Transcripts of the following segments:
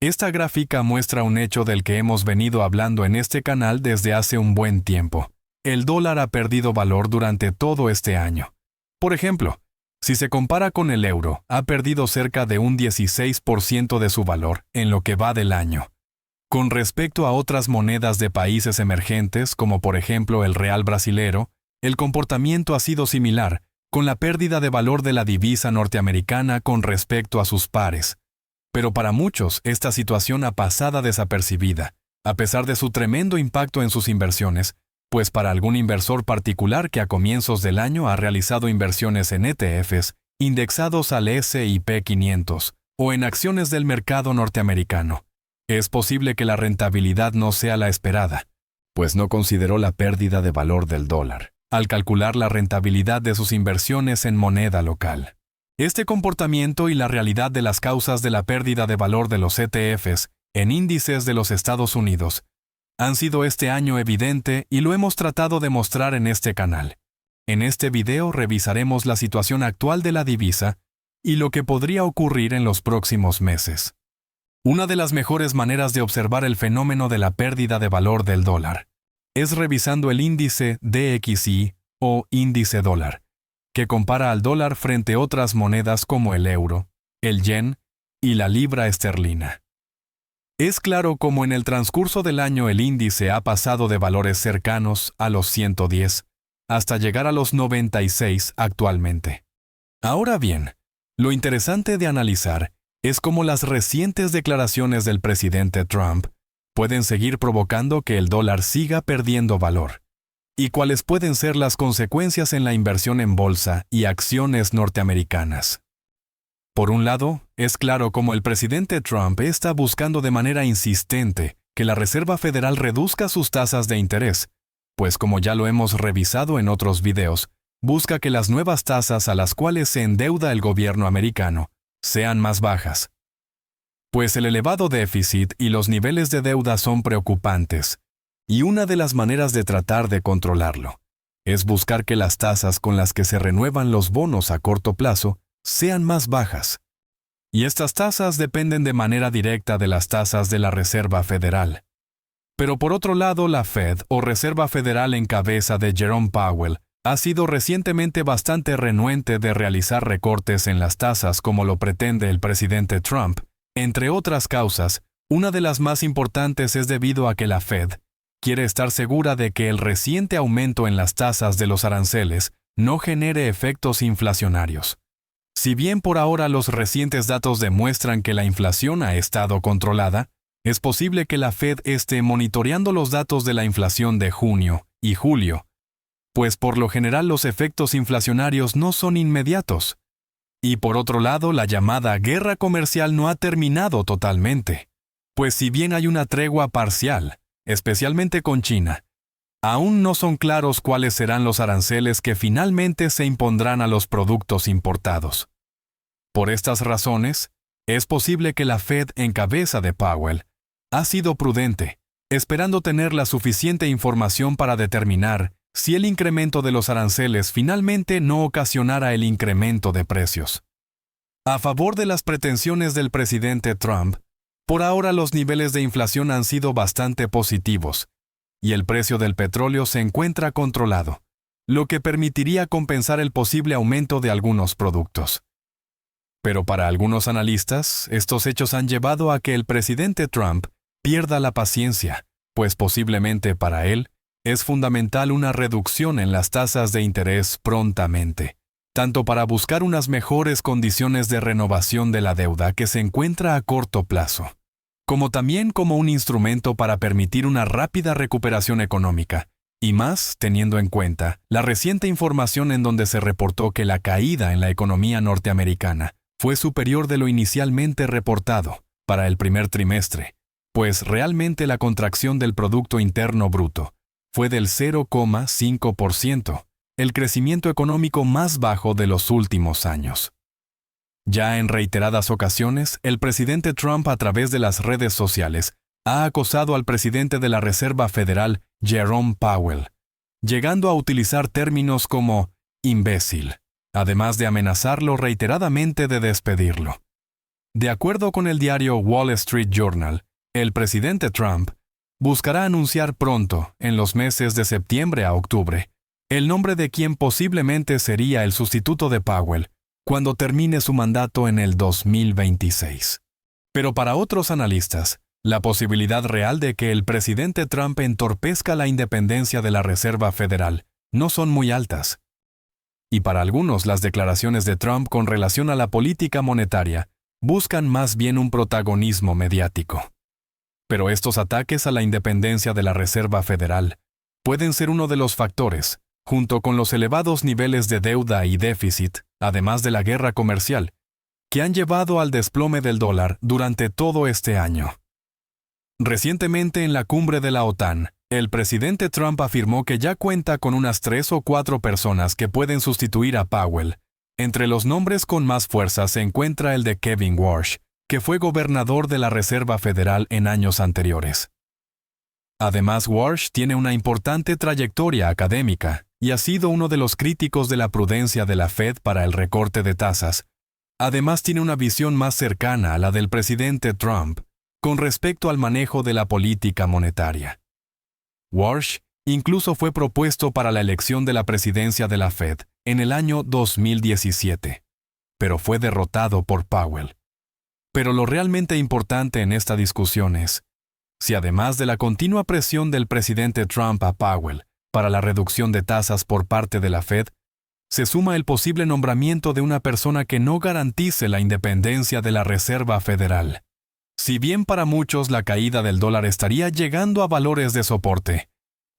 Esta gráfica muestra un hecho del que hemos venido hablando en este canal desde hace un buen tiempo. El dólar ha perdido valor durante todo este año. Por ejemplo, si se compara con el euro, ha perdido cerca de un 16% de su valor en lo que va del año. Con respecto a otras monedas de países emergentes, como por ejemplo el real brasilero, el comportamiento ha sido similar, con la pérdida de valor de la divisa norteamericana con respecto a sus pares. Pero para muchos, esta situación ha pasado desapercibida, a pesar de su tremendo impacto en sus inversiones, pues para algún inversor particular que a comienzos del año ha realizado inversiones en ETFs, indexados al S&P 500, o en acciones del mercado norteamericano, es posible que la rentabilidad no sea la esperada, pues no consideró la pérdida de valor del dólar, al calcular la rentabilidad de sus inversiones en moneda local. Este comportamiento y la realidad de las causas de la pérdida de valor de los ETFs en índices de los Estados Unidos han sido este año evidente y lo hemos tratado de mostrar en este canal. En este video revisaremos la situación actual de la divisa y lo que podría ocurrir en los próximos meses. Una de las mejores maneras de observar el fenómeno de la pérdida de valor del dólar es revisando el índice DXY o índice dólar, que compara al dólar frente a otras monedas como el euro, el yen y la libra esterlina. Es claro cómo en el transcurso del año el índice ha pasado de valores cercanos a los 110 hasta llegar a los 96 actualmente. Ahora bien, lo interesante de analizar es cómo las recientes declaraciones del presidente Trump pueden seguir provocando que el dólar siga perdiendo valor, y cuáles pueden ser las consecuencias en la inversión en bolsa y acciones norteamericanas. Por un lado, es claro cómo el presidente Trump está buscando de manera insistente que la Reserva Federal reduzca sus tasas de interés, pues como ya lo hemos revisado en otros videos, busca que las nuevas tasas a las cuales se endeuda el gobierno americano sean más bajas. Pues el elevado déficit y los niveles de deuda son preocupantes, y una de las maneras de tratar de controlarlo es buscar que las tasas con las que se renuevan los bonos a corto plazo sean más bajas. Y estas tasas dependen de manera directa de las tasas de la Reserva Federal. Pero por otro lado, la Fed o Reserva Federal en cabeza de Jerome Powell ha sido recientemente bastante renuente de realizar recortes en las tasas como lo pretende el presidente Trump. Entre otras causas, una de las más importantes es debido a que la Fed quiere estar segura de que el reciente aumento en las tasas de los aranceles no genere efectos inflacionarios. Si bien por ahora los recientes datos demuestran que la inflación ha estado controlada, es posible que la Fed esté monitoreando los datos de la inflación de junio y julio, pues por lo general los efectos inflacionarios no son inmediatos. Y por otro lado, la llamada guerra comercial no ha terminado totalmente, pues si bien hay una tregua parcial, especialmente con China, aún no son claros cuáles serán los aranceles que finalmente se impondrán a los productos importados. Por estas razones, es posible que la Fed en cabeza de Powell ha sido prudente, esperando tener la suficiente información para determinar si el incremento de los aranceles finalmente no ocasionara el incremento de precios. A favor de las pretensiones del presidente Trump, por ahora los niveles de inflación han sido bastante positivos, y el precio del petróleo se encuentra controlado, lo que permitiría compensar el posible aumento de algunos productos. Pero para algunos analistas, estos hechos han llevado a que el presidente Trump pierda la paciencia, pues posiblemente para él es fundamental una reducción en las tasas de interés prontamente, tanto para buscar unas mejores condiciones de renovación de la deuda que se encuentra a corto plazo, como también como un instrumento para permitir una rápida recuperación económica, y más teniendo en cuenta la reciente información en donde se reportó que la caída en la economía norteamericana fue superior de lo inicialmente reportado para el primer trimestre, pues realmente la contracción del Producto Interno Bruto fue del 0,5%, el crecimiento económico más bajo de los últimos años. Ya en reiteradas ocasiones, el presidente Trump a través de las redes sociales ha acosado al presidente de la Reserva Federal, Jerome Powell, llegando a utilizar términos como imbécil, además de amenazarlo reiteradamente de despedirlo. De acuerdo con el diario Wall Street Journal, el presidente Trump buscará anunciar pronto, en los meses de septiembre a octubre, el nombre de quien posiblemente sería el sustituto de Powell cuando termine su mandato en el 2026. Pero para otros analistas, la posibilidad real de que el presidente Trump entorpezca la independencia de la Reserva Federal no son muy altas. Y para algunos, las declaraciones de Trump con relación a la política monetaria buscan más bien un protagonismo mediático. Pero estos ataques a la independencia de la Reserva Federal pueden ser uno de los factores, junto con los elevados niveles de deuda y déficit, además de la guerra comercial, que han llevado al desplome del dólar durante todo este año. Recientemente en la cumbre de la OTAN, el presidente Trump afirmó que ya cuenta con unas 3 o 4 personas que pueden sustituir a Powell. Entre los nombres con más fuerza se encuentra el de Kevin Warsh, que fue gobernador de la Reserva Federal en años anteriores. Además, Warsh tiene una importante trayectoria académica y ha sido uno de los críticos de la prudencia de la Fed para el recorte de tasas. Además, tiene una visión más cercana a la del presidente Trump con respecto al manejo de la política monetaria. Warsh incluso fue propuesto para la elección de la presidencia de la Fed en el año 2017, pero fue derrotado por Powell. Pero lo realmente importante en esta discusión es, si además de la continua presión del presidente Trump a Powell para la reducción de tasas por parte de la Fed, se suma el posible nombramiento de una persona que no garantice la independencia de la Reserva Federal. Si bien para muchos la caída del dólar estaría llegando a valores de soporte,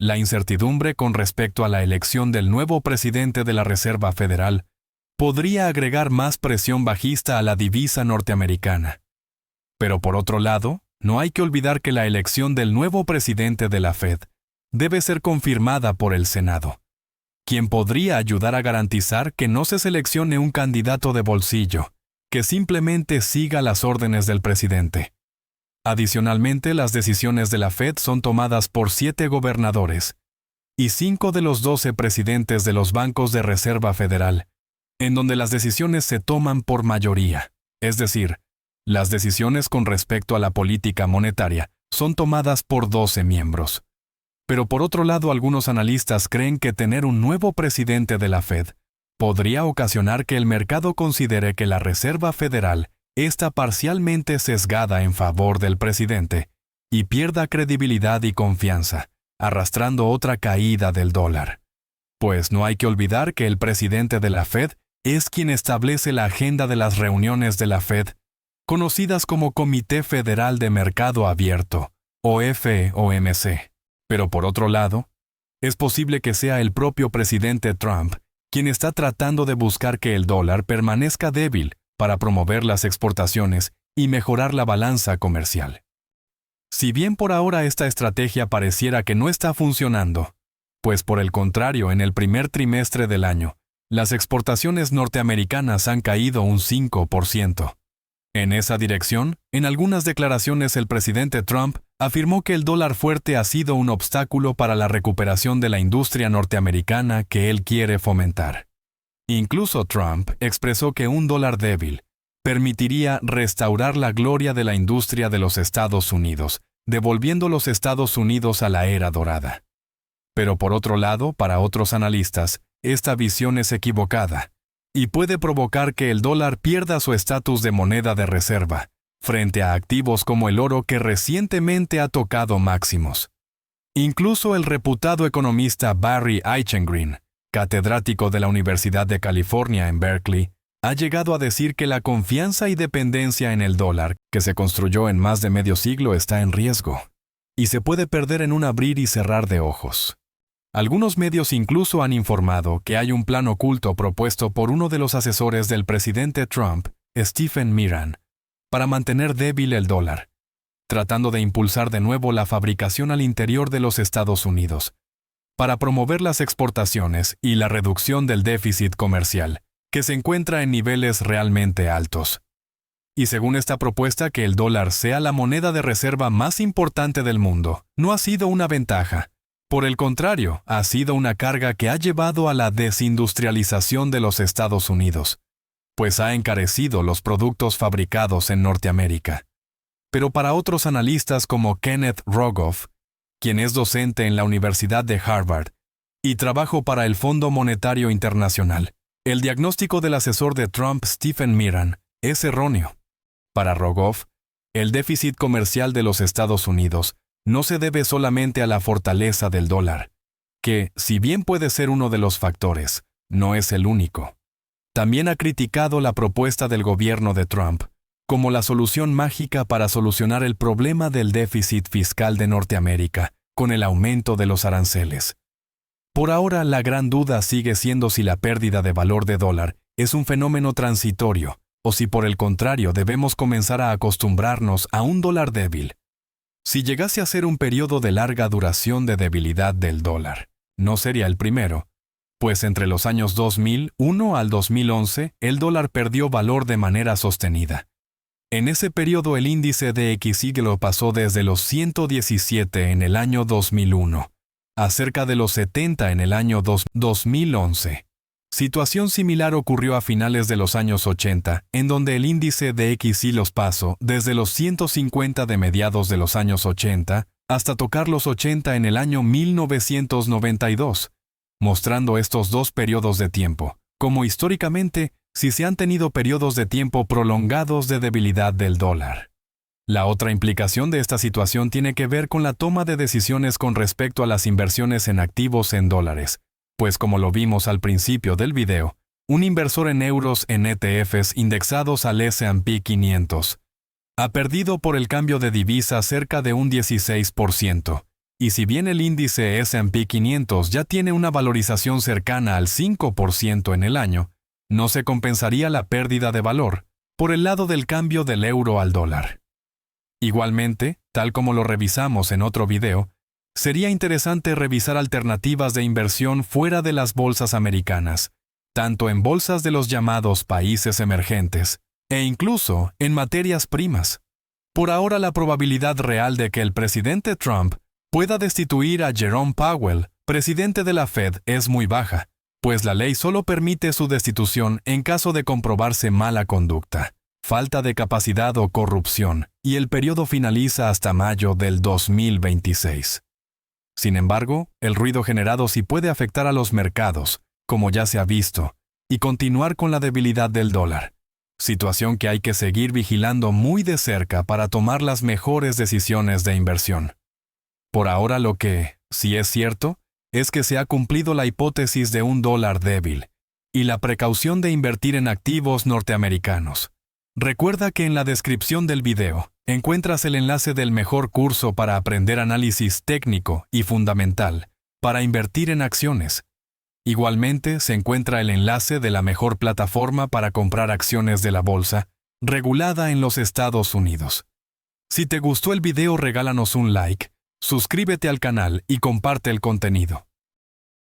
la incertidumbre con respecto a la elección del nuevo presidente de la Reserva Federal podría agregar más presión bajista a la divisa norteamericana. Pero por otro lado, no hay que olvidar que la elección del nuevo presidente de la Fed debe ser confirmada por el Senado, quien podría ayudar a garantizar que no se seleccione un candidato de bolsillo, que simplemente siga las órdenes del presidente. Adicionalmente, las decisiones de la Fed son tomadas por 7 gobernadores y 5 de los 12 presidentes de los bancos de Reserva Federal, en donde las decisiones se toman por mayoría, es decir, las decisiones con respecto a la política monetaria son tomadas por 12 miembros. Pero por otro lado, algunos analistas creen que tener un nuevo presidente de la Fed podría ocasionar que el mercado considere que la Reserva Federal está parcialmente sesgada en favor del presidente y pierda credibilidad y confianza, arrastrando otra caída del dólar. Pues no hay que olvidar que el presidente de la Fed es quien establece la agenda de las reuniones de la Fed, conocidas como Comité Federal de Mercado Abierto, o FOMC. Pero por otro lado, es posible que sea el propio presidente Trump quien está tratando de buscar que el dólar permanezca débil para promover las exportaciones y mejorar la balanza comercial. Si bien por ahora esta estrategia pareciera que no está funcionando, pues por el contrario, en el primer trimestre del año, las exportaciones norteamericanas han caído un 5%. En esa dirección, en algunas declaraciones el presidente Trump afirmó que el dólar fuerte ha sido un obstáculo para la recuperación de la industria norteamericana que él quiere fomentar. Incluso Trump expresó que un dólar débil permitiría restaurar la gloria de la industria de los Estados Unidos, devolviendo los Estados Unidos a la era dorada. Pero por otro lado, para otros analistas, esta visión es equivocada y puede provocar que el dólar pierda su estatus de moneda de reserva, frente a activos como el oro que recientemente ha tocado máximos. Incluso el reputado economista Barry Eichengreen, catedrático de la Universidad de California en Berkeley, ha llegado a decir que la confianza y dependencia en el dólar, que se construyó en más de medio siglo, está en riesgo, y se puede perder en un abrir y cerrar de ojos. Algunos medios incluso han informado que hay un plan oculto propuesto por uno de los asesores del presidente Trump, Stephen Miran, para mantener débil el dólar, tratando de impulsar de nuevo la fabricación al interior de los Estados Unidos, para promover las exportaciones y la reducción del déficit comercial, que se encuentra en niveles realmente altos. Y según esta propuesta, que el dólar sea la moneda de reserva más importante del mundo, no ha sido una ventaja. Por el contrario, ha sido una carga que ha llevado a la desindustrialización de los Estados Unidos, pues ha encarecido los productos fabricados en Norteamérica. Pero para otros analistas como Kenneth Rogoff, quien es docente en la Universidad de Harvard y trabaja para el Fondo Monetario Internacional, el diagnóstico del asesor de Trump, Stephen Miran, es erróneo. Para Rogoff, el déficit comercial de los Estados Unidos no se debe solamente a la fortaleza del dólar, que, si bien puede ser uno de los factores, no es el único. También ha criticado la propuesta del gobierno de Trump como la solución mágica para solucionar el problema del déficit fiscal de Norteamérica con el aumento de los aranceles. Por ahora, la gran duda sigue siendo si la pérdida de valor de dólar es un fenómeno transitorio o si por el contrario debemos comenzar a acostumbrarnos a un dólar débil. Si llegase a ser un periodo de larga duración de debilidad del dólar, no sería el primero, pues entre los años 2001 al 2011 el dólar perdió valor de manera sostenida. En ese periodo el índice DXY lo pasó desde los 117 en el año 2001 a cerca de los 70 en el año 2011. Situación similar ocurrió a finales de los años 80, en donde el índice DXY los pasó desde los 150 de mediados de los años 80 hasta tocar los 80 en el año 1992, mostrando estos dos periodos de tiempo, como históricamente si se han tenido periodos de tiempo prolongados de debilidad del dólar. La otra implicación de esta situación tiene que ver con la toma de decisiones con respecto a las inversiones en activos en dólares, pues como lo vimos al principio del video, un inversor en euros en ETFs indexados al S&P 500 ha perdido por el cambio de divisa cerca de un 16%, y si bien el índice S&P 500 ya tiene una valorización cercana al 5% en el año, no se compensaría la pérdida de valor por el lado del cambio del euro al dólar. Igualmente, tal como lo revisamos en otro video, sería interesante revisar alternativas de inversión fuera de las bolsas americanas, tanto en bolsas de los llamados países emergentes, e incluso en materias primas. Por ahora, la probabilidad real de que el presidente Trump pueda destituir a Jerome Powell, presidente de la Fed, es muy baja, pues la ley solo permite su destitución en caso de comprobarse mala conducta, falta de capacidad o corrupción, y el periodo finaliza hasta mayo del 2026. Sin embargo, el ruido generado sí puede afectar a los mercados, como ya se ha visto, y continuar con la debilidad del dólar, situación que hay que seguir vigilando muy de cerca para tomar las mejores decisiones de inversión. Por ahora lo que, si es cierto, es que se ha cumplido la hipótesis de un dólar débil y la precaución de invertir en activos norteamericanos. Recuerda que en la descripción del video encuentras el enlace del mejor curso para aprender análisis técnico y fundamental para invertir en acciones. Igualmente se encuentra el enlace de la mejor plataforma para comprar acciones de la bolsa, regulada en los Estados Unidos. Si te gustó el video, regálanos un like, suscríbete al canal y comparte el contenido.